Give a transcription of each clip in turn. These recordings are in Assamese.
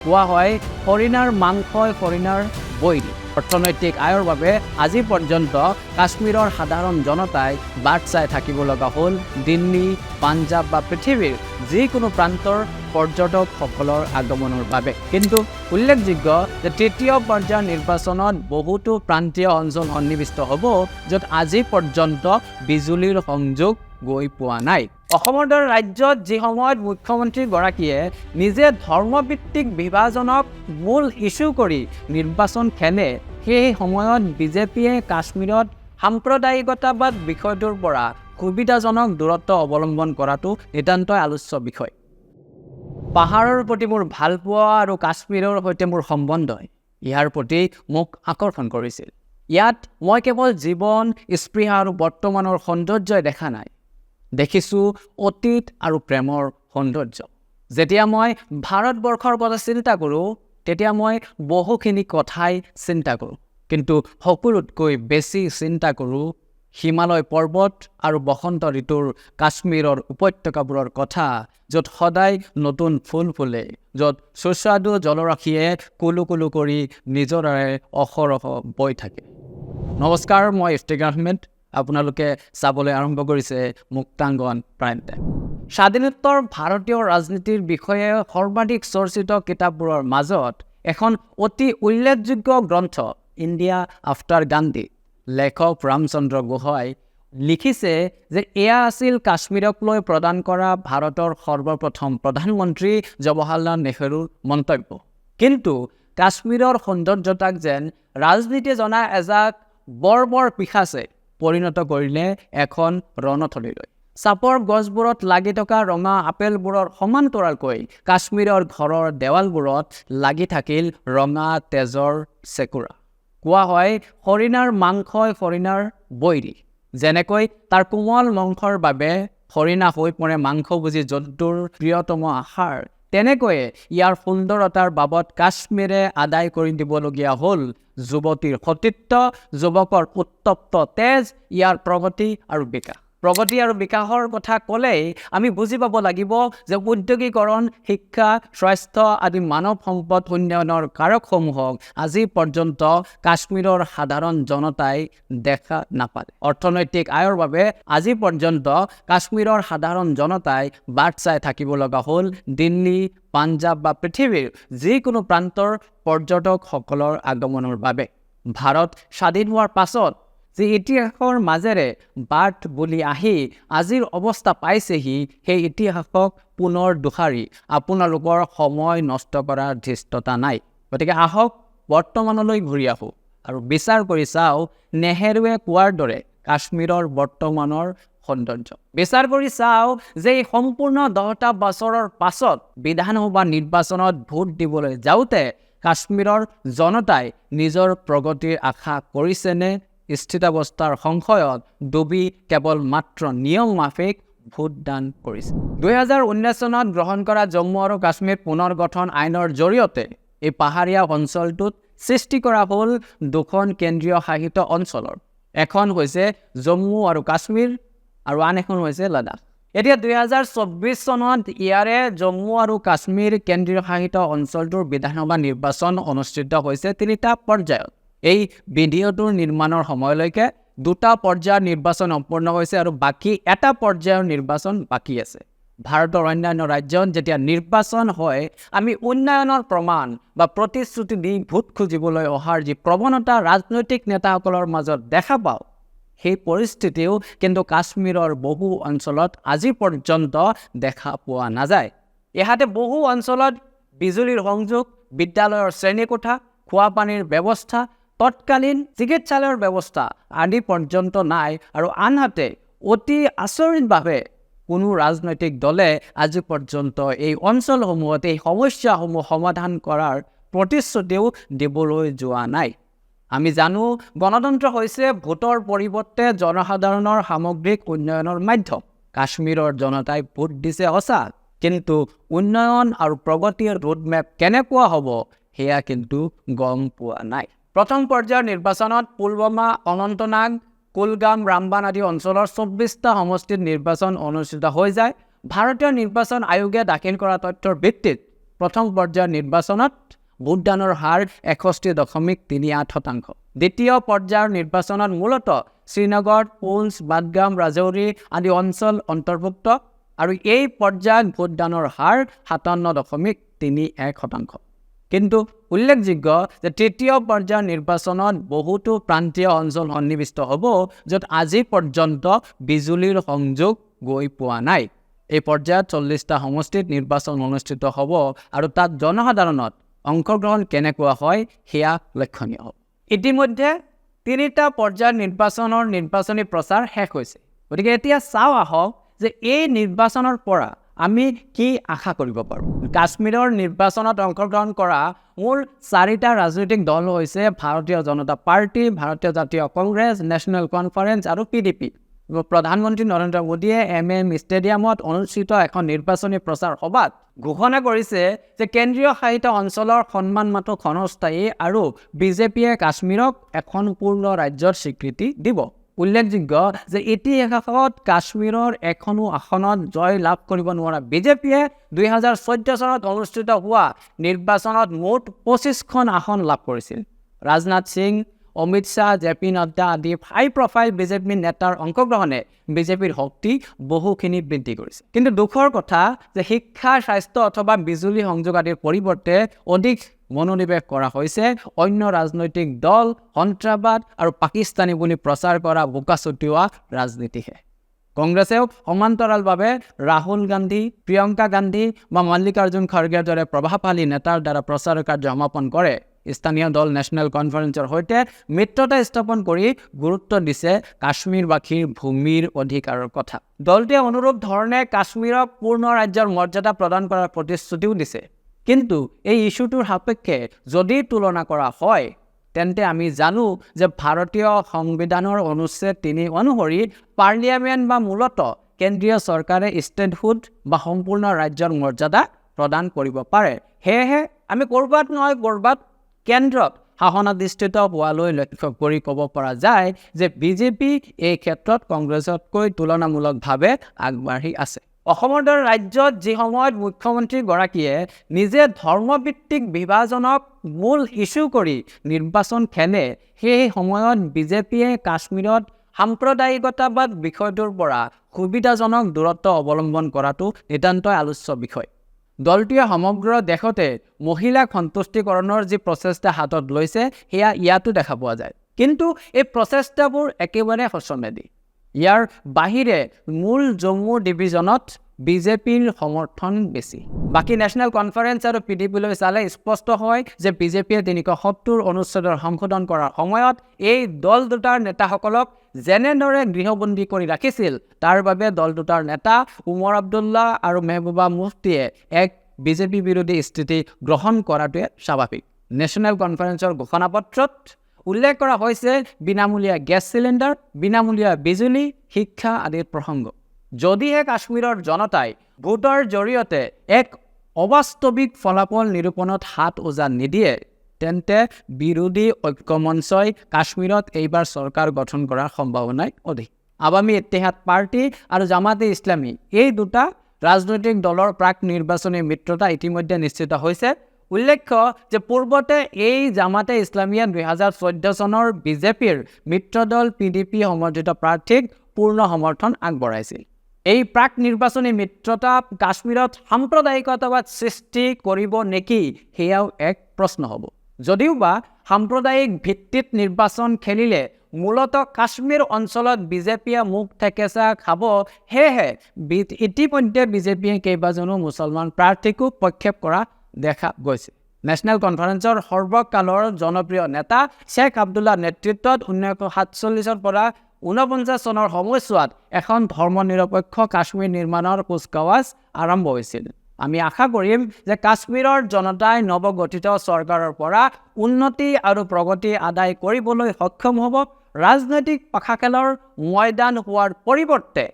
কোৱা হয় হৰিণাৰ মাংসই হৰিণাৰ বৈৰী। অৰ্থনৈতিক আয়ৰ বাবে আজি পৰ্যন্ত কাশ্মীৰৰ সাধাৰণ জনতাই বাট চাই থাকিব লগা হ'ল দিল্লী, পাঞ্জাৱ বা পৃথিৱীৰ যিকোনো প্ৰান্তৰ পৰ্যটকসকলৰ আগমনৰ বাবে। কিন্তু উল্লেখযোগ্য যে তৃতীয় পৰ্যায়ৰ নিৰ্বাচনত বহুতো প্ৰান্তীয় অঞ্চল সন্নিৱিষ্ট হ'ব, য'ত আজি পৰ্যন্ত বিজুলীৰ সংযোগ গৈ পোৱা নাই। অসমৰ দৰে ৰাজ্যত যি সময়ত মুখ্যমন্ত্ৰীগৰাকীয়ে নিজে ধৰ্মভিত্তিক বিভাজনক মূল ইছ্যু কৰি নিৰ্বাচন খেলে, সেই সময়ত বিজেপিয়ে কাশ্মীৰত সাম্প্ৰদায়িকতাবাদ বিষয়টোৰ পৰা সুবিধাজনক দূৰত্ব অৱলম্বন কৰাটো নিতান্তই আলোচ্য বিষয়। পাহাৰৰ প্ৰতি মোৰ ভালপোৱা আৰু কাশ্মীৰৰ সৈতে মোৰ সম্বন্ধই ইয়াৰ প্ৰতি মোক আকৰ্ষণ কৰিছিল। ইয়াত মই কেৱল জীৱন, স্পৃহা আৰু বৰ্তমানৰ সৌন্দৰ্যই দেখা নাই, দেখিছোঁ অতীত আৰু প্ৰেমৰ সৌন্দৰ্য। যেতিয়া মই ভাৰতবৰ্ষৰ কথা চিন্তা কৰোঁ, তেতিয়া মই বহুখিনি কথাই চিন্তা কৰোঁ, কিন্তু সকলোতকৈ বেছি চিন্তা কৰোঁ হিমালয় পৰ্বত আৰু বসন্ত ঋতুৰ কাশ্মীৰৰ উপত্যকাবোৰৰ কথা, য'ত সদায় নতুন ফুল ফুলে, য'ত সুস্বাদু জলৰাশিয়ে কুলু কুলু কৰি নিজৰাৰে অহৰহ বৈ থাকে। নমস্কাৰ, মই ইফতিকাৰ আহমেদ। আপোনালোকে চাবলৈ আৰম্ভ কৰিছে মুক্তাংগন প্ৰাইম টাইম। স্বাধীনোত্তৰ ভাৰতীয় ৰাজনীতিৰ বিষয়ে সৰ্বাধিক চৰ্চিত কিতাপবোৰৰ মাজত এখন অতি উল্লেখযোগ্য গ্ৰন্থ ইণ্ডিয়া আফটাৰ গান্ধী। লেখক ৰামচন্দ্ৰ গোহাঁই লিখিছে যে এয়া আছিল কাশ্মীৰক লৈ প্ৰদান কৰা ভাৰতৰ সৰ্বপ্ৰথম প্ৰধানমন্ত্ৰী জৱাহৰলাল নেহৰুৰ মন্তব্য। কিন্তু কাশ্মীৰৰ সৌন্দৰ্যতাক যেন ৰাজনীতি জনা এজাক বৰ পিশাচে পৰিণত কৰিলে এখন ৰণথলীলৈ। চাপৰ গছবোৰত লাগি থকা ৰঙা আপেলবোৰৰ সমান্তৰালকৈ কাশ্মীৰৰ ঘৰৰ দেৱালবোৰত লাগি থাকিল ৰঙা তেজৰ চেকুৰা। কোৱা হয় হৰিণাৰ মাংসই হৰিণাৰ বৈৰী। যেনেকৈ তাৰ কোমল মাংসৰ বাবে হৰিণা হৈ পৰে মাংসভোজী জন্তুৰ প্ৰিয়তম আহাৰ, তেনেকৈয়ে ইয়াৰ সুন্দৰতাৰ বাবদ কাশ্মীৰে আদায় কৰি দিবলগীয়া হ'ল যুৱতীৰ সতীত্ব, যুৱকৰ উত্তপ্ত তেজ, ইয়াৰ প্ৰগতি আৰু বিকাশ। প্ৰগতি আৰু বিকাশৰ কথা ক'লেই আমি বুজি পাব লাগিব যে উদ্যোগীকৰণ, শিক্ষা, স্বাস্থ্য আদি মানৱ সম্পদ উন্নয়নৰ কাৰকসমূহক আজি পৰ্যন্ত কাশ্মীৰৰ সাধাৰণ জনতাই দেখা নাপালে। অৰ্থনৈতিক আয়ৰ বাবে আজি পৰ্যন্ত কাশ্মীৰৰ সাধাৰণ জনতাই বাট চাই থাকিব লগা হ'ল দিল্লী, পাঞ্জাৱ বা পৃথিৱীৰ যিকোনো প্ৰান্তৰ পৰ্যটকসকলৰ আগমনৰ বাবে। ভাৰত স্বাধীন হোৱাৰ পাছত যি ইতিহাসৰ মাজেৰে বাট বুলি আহি আজিৰ অৱস্থা পাইছেহি, সেই ইতিহাসক পুনৰ দোহাৰি আপোনালোকৰ সময় নষ্ট কৰাৰ ধৃষ্টতা নাই। গতিকে আহক বৰ্তমানলৈ ঘূৰি আহোঁ আৰু বিচাৰ কৰি চাওঁ নেহেৰুৱে কোৱাৰ দৰে কাশ্মীৰৰ বৰ্তমানৰ সৌন্দৰ্য। বিচাৰ কৰি চাওঁ যে এই সম্পূৰ্ণ 10টা বছৰৰ পাছত বিধানসভা নিৰ্বাচনত ভোট দিবলৈ যাওঁতে কাশ্মীৰৰ জনতাই নিজৰ প্ৰগতিৰ আশা কৰিছেনে স্থিতাৱস্থাৰ সংশয়ত ডুবি কেৱল মাত্ৰ নিয়ম মাফিক ভোটদান কৰিছে। 2019 চনত গ্ৰহণ কৰা জম্মু আৰু কাশ্মীৰ পুনৰ গঠন আইনৰ জৰিয়তে এই পাহাৰীয়া অঞ্চলটোত সৃষ্টি কৰা হ'ল দুখন কেন্দ্ৰীয় শাসিত অঞ্চলৰ। এখন হৈছে জম্মু আৰু কাশ্মীৰ আৰু আন এখন হৈছে লাডাখ। এতিয়া 2024 চনত ইয়াৰে জম্মু আৰু কাশ্মীৰ কেন্দ্ৰীয় শাসিত অঞ্চলটোৰ বিধানসভা নিৰ্বাচন অনুষ্ঠিত হৈছে 3টা পৰ্যায়ত। এই ভিডিঅ'টোৰ নিৰ্মাণৰ সময়লৈকে 2টা পৰ্যায়ৰ নিৰ্বাচন সম্পূৰ্ণ হৈছে আৰু বাকী 1টা পৰ্যায়ৰ নিৰ্বাচন বাকী আছে। ভাৰতৰ অন্যান্য ৰাজ্যত যেতিয়া নিৰ্বাচন হয়, আমি উন্নয়নৰ প্ৰমাণ বা প্ৰতিশ্ৰুতি দি ভোট খুজিবলৈ অহাৰ যি প্ৰৱণতা ৰাজনৈতিক নেতাসকলৰ মাজত দেখা পাওঁ, সেই পৰিস্থিতিও কিন্তু কাশ্মীৰৰ বহু অঞ্চলত আজি পৰ্যন্ত দেখা পোৱা নাযায়। ইহাতে বহু অঞ্চলত বিজুলীৰ সংযোগ, বিদ্যালয়ৰ শ্ৰেণীকোঠা, খোৱা পানীৰ ব্যৱস্থা, তৎকালীন চিকিৎসালয়ৰ ব্যৱস্থা আদি পৰ্যন্ত নাই। আৰু আনহাতে অতি আচৰিতভাৱে কোনো ৰাজনৈতিক দলে আজি পৰ্যন্ত এই অঞ্চলসমূহত এই সমস্যাসমূহ সমাধান কৰাৰ প্ৰতিশ্ৰুতিও দিবলৈ যোৱা নাই। আমি জানো গণতন্ত্ৰ হৈছে ভোটৰ পৰিৱৰ্তে জনসাধাৰণৰ সামগ্ৰিক উন্নয়নৰ মাধ্যম। কাশ্মীৰৰ জনতাই ভোট দিছে সঁচা, কিন্তু উন্নয়ন আৰু প্ৰগতিৰ ৰোডমেপ কেনেকুৱা হ'ব সেয়া কিন্তু গম পোৱা নাই। প্ৰথম পৰ্যায়ৰ নিৰ্বাচনত পুলৱামা, অনন্তনাগ, কুলগাম, ৰামবান আদি অঞ্চলৰ 24টা সমষ্টিত নিৰ্বাচন অনুষ্ঠিত হৈ যায়। ভাৰতীয় নিৰ্বাচন আয়োগে দাখিল কৰা তথ্যৰ ভিত্তিত প্ৰথম পৰ্যায়ৰ নিৰ্বাচনত ভোটদানৰ হাৰ 61.38%। দ্বিতীয় পৰ্যায়ৰ নিৰ্বাচনত মূলতঃ শ্ৰীনগৰ, পুঞ্চ, বাদগাম, ৰাজৌৰি আদি অঞ্চল অন্তৰ্ভুক্ত আৰু এই পৰ্যায়ত ভোটদানৰ হাৰ 57.31%। কিন্তু উল্লেখযোগ্য যে তৃতীয় পৰ্যায়ৰ নিৰ্বাচনত বহুতো প্ৰান্তীয় অঞ্চল সন্নিৱিষ্ট হ'ব, য'ত আজি পৰ্যন্ত বিজুলীৰ সংযোগ গৈ পোৱা নাই। এই পৰ্যায়ত 40টা সমষ্টিত নিৰ্বাচন অনুষ্ঠিত হ'ব আৰু তাত জনসাধাৰণত অংশগ্ৰহণ কেনেকুৱা হয় সেয়া লক্ষণীয় হ'ব। ইতিমধ্যে 3টা পৰ্যায়ৰ নিৰ্বাচনৰ নিৰ্বাচনী প্ৰচাৰ শেষ হৈছে। গতিকে এতিয়া চাওঁ আহক যে এই নিৰ্বাচনৰ পৰা আমি কি আশা কৰিব পাৰোঁ। কাশ্মীৰৰ নিৰ্বাচনত অংশগ্ৰহণ কৰা মূল 4টা ৰাজনৈতিক দল হৈছে ভাৰতীয় জনতা পাৰ্টি, ভাৰতীয় জাতীয় কংগ্ৰেছ, নেশ্যনেল কনফাৰেন্স আৰু PDP। প্ৰধানমন্ত্ৰী নৰেন্দ্ৰ মোদীয়ে MM ষ্টেডিয়ামত অনুষ্ঠিত এখন নিৰ্বাচনী প্ৰচাৰ সভাত ঘোষণা কৰিছে যে কেন্দ্ৰীয় শাসিত অঞ্চলৰ সন্মান মাথো ক্ষণস্থায়ী আৰু বিজেপিয়ে কাশ্মীৰক এখন পূৰ্ণ ৰাজ্যৰ স্বীকৃতি দিব। উল্লেখযোগ্য যে ইতিহাসত কাশ্মীৰৰ এখনো আসনত জয় লাভ কৰিব নোৱাৰা বিজেপিয়ে 2014 চনত অনুষ্ঠিত হোৱা নিৰ্বাচনত মুঠ 25খন আসন লাভ কৰিছিল। ৰাজনাথ সিং, অমিত শ্বাহ, JP নাড্ডা আদি হাই প্ৰফাইল বিজেপি নেতাৰ অংশগ্ৰহণে বিজেপিৰ শক্তি বহুখিনি বৃদ্ধি কৰিছে। কিন্তু দুখৰ কথা যে শিক্ষা, স্বাস্থ্য অথবা বিজুলী সংযোগ আদিৰ পৰিৱৰ্তে অধিক মনোনিৱেশ কৰা হৈছে অন্য ৰাজনৈতিক দল, সন্ত্ৰাসবাদ আৰু পাকিস্তানী বুলি প্ৰচাৰ কৰা বোকা ছটিওৱা ৰাজনীতিহে। কংগ্ৰেছেও সমান্তৰালভাৱে ৰাহুল গান্ধী, প্ৰিয়ংকা গান্ধী বা মল্লিকাৰ্জুন খৰ্গেৰ দৰে প্ৰভাৱশালী নেতাৰ দ্বাৰা প্ৰচাৰ কাৰ্য সমাপন কৰে। স্থানীয় দল নেশ্যনেল কনফাৰেন্সৰ সৈতে মিত্ৰতা স্থাপন কৰি গুৰুত্ব দিছে কাশ্মীৰবাসীৰ ভূমিৰ অধিকাৰৰ কথা। দলটোৱে অনুৰূপ ধৰণে কাশ্মীৰক পূৰ্ণ ৰাজ্যৰ মৰ্যাদা প্ৰদান কৰাৰ প্ৰতিশ্ৰুতিও দিছে। কিন্তু এই ইছ্যুটোৰ সাপেক্ষে যদি তুলনা কৰা হয় তেন্তে আমি জানো যে ভাৰতীয় সংবিধানৰ অনুচ্ছেদ 3 অনুসৰি পাৰ্লিয়ামেণ্ট বা মূলতঃ কেন্দ্ৰীয় চৰকাৰে ষ্টেটহুড বা সম্পূৰ্ণ ৰাজ্যৰ মৰ্যাদা প্ৰদান কৰিব পাৰে। সেয়েহে আমি ক'ৰবাত নহয় ক'ৰবাত কেন্দ্ৰত শাসনাধিষ্ঠিত হোৱালৈ লক্ষ্য কৰি ক'ব পৰা যায় যে বিজেপি এই ক্ষেত্ৰত কংগ্ৰেছতকৈ তুলনামূলকভাৱে আগবাঢ়ি আছে। অসমৰ দৰে ৰাজ্যত যি সময়ত মুখ্যমন্ত্ৰীগৰাকীয়ে নিজে ধৰ্মভিত্তিক বিভাজনক মূল ইছ্যু কৰি নিৰ্বাচন খেলে, সেই সময়ত বিজেপিয়ে কাশ্মীৰত সাম্প্ৰদায়িকতাবাদ বিষয়টোৰ পৰা সুবিধাজনক দূৰত্ব অৱলম্বন কৰাটো নিতান্তই আলোচ্য বিষয়। দলটোৱে সমগ্ৰ দেশতে মহিলাক সন্তুষ্টিকৰণৰ যি প্ৰচেষ্টা হাতত লৈছে সেয়া ইয়াতো দেখা পোৱা যায়। কিন্তু এই প্ৰচেষ্টাবোৰ একেবাৰে হচমেদি। ইয়াৰ বাহিৰে মূল জম্মু ডিভিজনত বিজেপিৰ সমৰ্থন বেছি। বাকী নেশ্যনেল কনফাৰেন্স আৰু PDPলৈ চালে স্পষ্ট হয় যে বিজেপিয়ে 370 অনুচ্ছেদৰ সংশোধন কৰাৰ সময়ত এই দল দুটাৰ নেতাসকলক যেনেদৰে গৃহবন্দী কৰি ৰাখিছিল তাৰ বাবে দল দুটাৰ নেতা উমৰ আব্দুল্লাহ আৰু মেহবুবা মুফতিয়ে এক বিজেপি বিৰোধী স্থিতি গ্ৰহণ কৰাটোৱে স্বাভাৱিক। নেশ্যনেল কনফাৰেন্সৰ ঘোষণাপত্ৰত উল্লেখ কৰা হৈছে বিনামূলীয়া গেছ চিলিণ্ডাৰ, বিনামূলীয়া বিজুলী, শিক্ষা আদিৰ প্ৰসংগ। যদিহে কাশ্মীৰৰ জনতাই ভোটৰ জৰিয়তে এক অবাস্তৱিক ফলাফল নিৰূপণত হাত উজান নিদিয়ে তেন্তে বিৰোধী ঐক্যমঞ্চই কাশ্মীৰত এইবাৰ চৰকাৰ গঠন কৰাৰ সম্ভাৱনাই অধিক। আৱামী ইত্তেহাদ পাৰ্টি আৰু জামাতে ইছলামী এই দুটা ৰাজনৈতিক দলৰ প্ৰাক নিৰ্বাচনী মিত্ৰতা ইতিমধ্যে নিশ্চিত হৈছে। উল্লেখ্য যে পূৰ্বতে এই জামাতে ইছলামীয়ে 2014 চনৰ বিজেপিৰ মিত্ৰদল PDP সমৰ্থিত প্ৰাৰ্থীক পূৰ্ণ সমৰ্থন আগবঢ়াইছিল। এই প্ৰাক নিৰ্বাচনী মিত্ৰতা কাশ্মীৰত সাম্প্ৰদায়িকতাবাদ সৃষ্টি কৰিব নেকি সেয়াও এক প্ৰশ্ন হ'ব। যদিওবা সাম্প্ৰদায়িক ভিত্তিত নিৰ্বাচন খেলিলে মূলতঃ কাশ্মীৰ অঞ্চলত বিজেপিয়ে মুখ ঠেকেচা খাব, সেয়েহে ইতিমধ্যে বিজেপিয়ে কেইবাজনো মুছলমান প্ৰাৰ্থীকো প্ৰক্ষেপ কৰা দেখা গৈছে। নেশ্যনেল কনফাৰেন্সৰ সৰ্বকালৰ জনপ্ৰিয় নেতা শ্বেখ আব্দুল্লাহ নেতৃত্বত 1947 পৰা 49 চনৰ সময়ছোৱাত এখন ধৰ্মনিৰপেক্ষ কাশ্মীৰ নিৰ্মাণৰ কুচকাৱাজ আৰম্ভ হৈছিল। আমি আশা কৰিম যে কাশ্মীৰৰ জনতাই নৱগঠিত চৰকাৰৰ পৰা উন্নতি আৰু প্ৰগতি আদায় কৰিবলৈ সক্ষম হ'ব। ৰাজনৈতিক পাখা খেলৰ ময়দান হোৱাৰ পৰিৱৰ্তে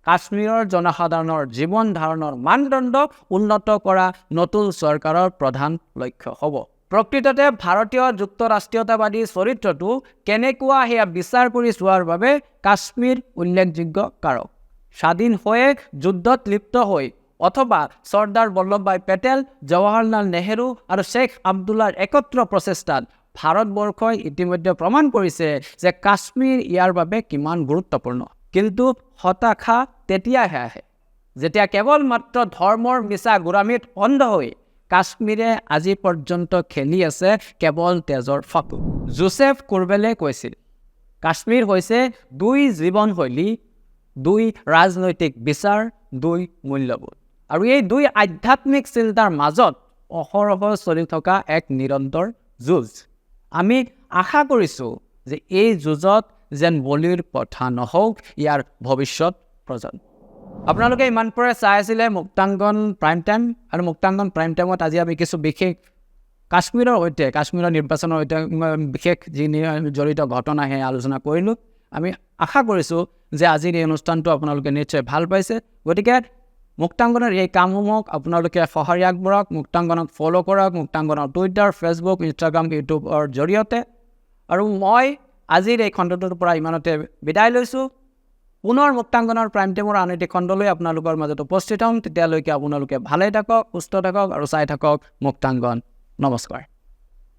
কাশ্মীৰৰ জনসাধাৰণৰ জীৱন ধাৰণৰ মানদণ্ড উন্নত কৰা নতুন চৰকাৰৰ প্ৰধান লক্ষ্য হ'ব। প্ৰকৃততে ভাৰতীয় যুক্তৰাষ্ট্ৰীয়তাবাদী চৰিত্ৰটো কেনেকুৱা সেয়া বিচাৰ কৰি চোৱাৰ বাবে কাশ্মীৰ উল্লেখযোগ্য কাৰক। স্বাধীন হৈয়ে যুদ্ধত লিপ্ত হৈ অথবা চৰ্দাৰ বল্লভভাই পেটেল, জৱাহৰলাল নেহেৰু আৰু শ্বেখ আব্দুল্লাৰ একত্ৰ প্ৰচেষ্টাত ভাৰতবৰ্ষই ইতিমধ্যে প্ৰমাণ কৰিছে যে কাশ্মীৰ ইয়াৰ বাবে কিমান গুৰুত্বপূৰ্ণ। কিন্তু হতাশা তেতিয়াহে আহে যেতিয়া কেৱল মাত্ৰ ধৰ্মৰ মিছা গোৰামীত অন্ধ হৈ কাশ্মীৰে আজি পৰ্যন্ত খেলি আছে কেৱল তেজৰ ফটো। জোচেফ কোৰবেলে কৈছিল, কাশ্মীৰ হৈছে 2 জীৱনশৈলী, 2 ৰাজনৈতিক বিচাৰ, 2 মূল্যবোধ আৰু এই 2 আধ্যাত্মিক চিন্তাৰ মাজত অহৰহ চলি থকা এক নিৰন্তৰ যুঁজ। আমি আশা কৰিছোঁ যে এই যুঁজত যেন বলিৰ প্ৰথা নহওক ইয়াৰ ভৱিষ্যত প্ৰজন্ম। আপোনালোকে ইমান পৰে চাই আছিলে মুক্তাংগন প্ৰাইম টাইম আৰু মুক্তাংগন প্ৰাইম টাইমত আজি আমি কিছু বিশেষ কাশ্মীৰৰ সৈতে, কাশ্মীৰৰ নিৰ্বাচনৰ সৈতে বিশেষ যি জড়িত ঘটনা সেই আলোচনা কৰিলোঁ। আমি আশা কৰিছোঁ যে আজিৰ এই অনুষ্ঠানটো আপোনালোকে নিশ্চয় ভাল পাইছে। গতিকে মুক্তাংগনৰ এই কামসমূহক আপোনালোকে সঁহাৰি আগবঢ়াওক, মুক্তাংগনক ফ'ল' কৰক, মুক্তাংগনৰ টুইটাৰ, ফেচবুক, ইনষ্টাগ্ৰাম, ইউটিউবৰ জৰিয়তে। আৰু মই আজিৰ এই খণ্ডটোৰ পৰা ইমানতে বিদায় লৈছোঁ। পুনৰ মুক্তাংগনৰ প্ৰাইম টাইমৰ আন এটি খণ্ডলৈ আপোনালোকৰ মাজত উপস্থিত হ'ম। তেতিয়ালৈকে আপোনালোকে ভালে থাকক, সুস্থ থাকক আৰু চাই থাকক মুক্তাংগন। নমস্কাৰ।